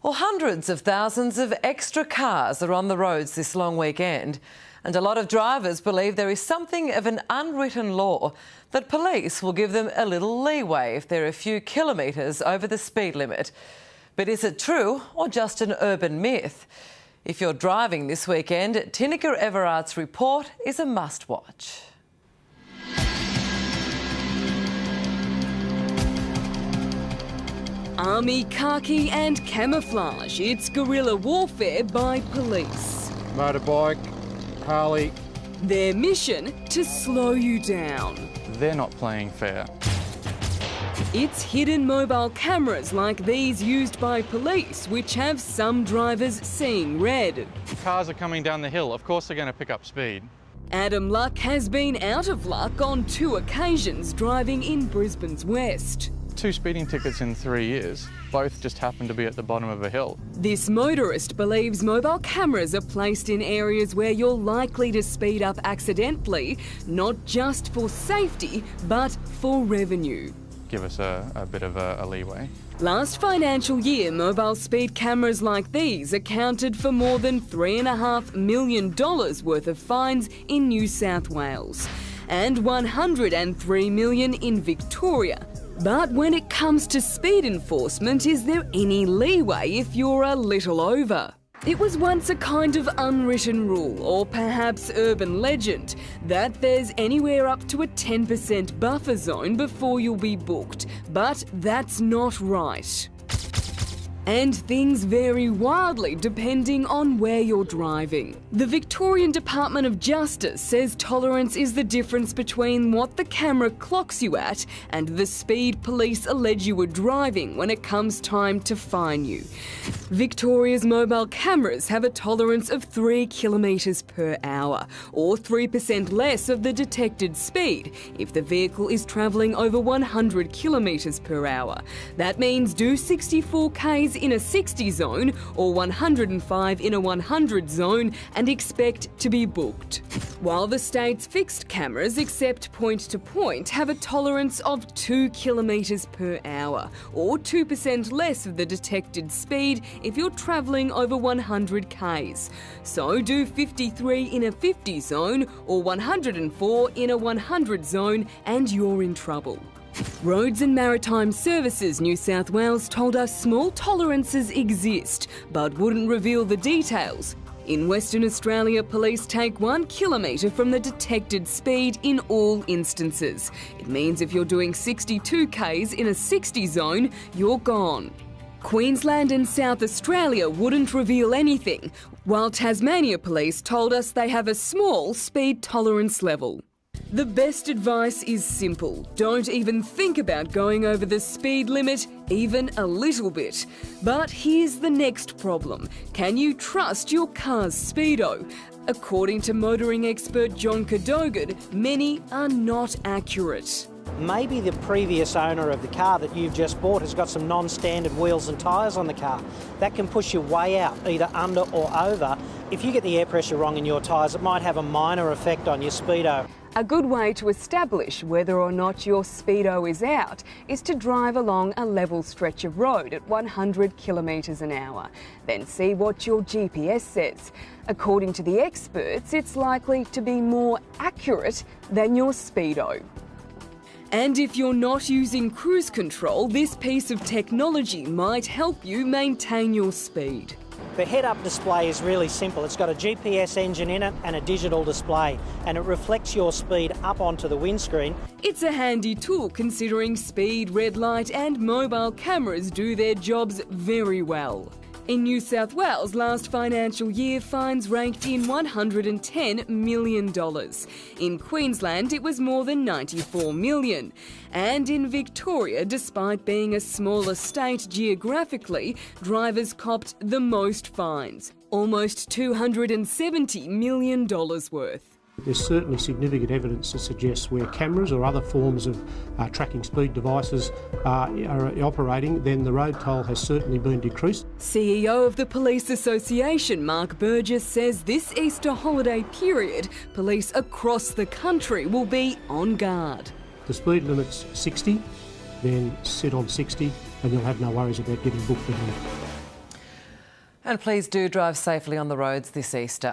Well, hundreds of thousands of extra cars are on the roads this long weekend, and a lot of drivers believe there is something of an unwritten law that police will give them a little leeway if they're a few kilometres over the speed limit. But is it true or just an urban myth? If you're driving this weekend, Tinnika Everard's report is a must-watch. Army khaki and camouflage. It's guerrilla warfare by police. Motorbike, Harley. Their mission? To slow you down. They're not playing fair. It's hidden mobile cameras like these used by police, which have some drivers seeing red. Cars are coming down the hill. Of course they're going to pick up speed. Adam Luck has been out of luck on 2 occasions driving in Brisbane's west. 2 speeding tickets in 3 years. Both just happened to be at the bottom of a hill. This motorist believes mobile cameras are placed in areas where you're likely to speed up accidentally, not just for safety, but for revenue. Give us a bit of a leeway. Last financial year, mobile speed cameras like these accounted for more than $3.5 million worth of fines in New South Wales and $103 million in Victoria. But when it comes to speed enforcement, is there any leeway if you're a little over? It was once a kind of unwritten rule, or perhaps urban legend, that there's anywhere up to a 10% buffer zone before you'll be booked. But that's not right. And things vary wildly depending on where you're driving. The Victorian Department of Justice says tolerance is the difference between what the camera clocks you at and the speed police allege you were driving when it comes time to fine you. Victoria's mobile cameras have a tolerance of 3 kilometres per hour, or 3% less of the detected speed if the vehicle is travelling over 100 kilometres per hour. That means do 64 k's in a 60 zone or 105 in a 100 zone and expect to be booked. While the state's fixed cameras, except point to point, have a tolerance of 2 kilometres per hour or 2% less of the detected speed if you're travelling over 100 k's. So do 53 in a 50 zone or 104 in a 100 zone and you're in trouble. Roads and Maritime Services New South Wales told us small tolerances exist, but wouldn't reveal the details. In Western Australia, police take 1 kilometre from the detected speed in all instances. It means if you're doing 62 k's in a 60 zone, you're gone. Queensland and South Australia wouldn't reveal anything, while Tasmania Police told us they have a small speed tolerance level. The best advice is simple. Don't even think about going over the speed limit, even a little bit. But here's the next problem. Can you trust your car's speedo? According to motoring expert John Cadogan, many are not accurate. Maybe the previous owner of the car that you've just bought has got some non-standard wheels and tyres on the car. That can push you way out, either under or over. If you get the air pressure wrong in your tyres, it might have a minor effect on your speedo. A good way to establish whether or not your speedo is out is to drive along a level stretch of road at 100 kilometres an hour. Then see what your GPS says. According to the experts, it's likely to be more accurate than your speedo. And if you're not using cruise control, this piece of technology might help you maintain your speed. The head-up display is really simple. It's got a GPS engine in it and a digital display, and it reflects your speed up onto the windscreen. It's a handy tool considering speed, red light and mobile cameras do their jobs very well. In New South Wales, last financial year, fines ranked in $110 million. In Queensland, it was more than $94 million. And in Victoria, despite being a smaller state geographically, drivers copped the most fines, almost $270 million worth. There's certainly significant evidence to suggest where cameras or other forms of tracking speed devices are operating, then the road toll has certainly been decreased. CEO of the Police Association, Mark Burgess, says this Easter holiday period, police across the country will be on guard. The speed limit's 60, then sit on 60 and you'll have no worries about getting booked at all. And please do drive safely on the roads this Easter.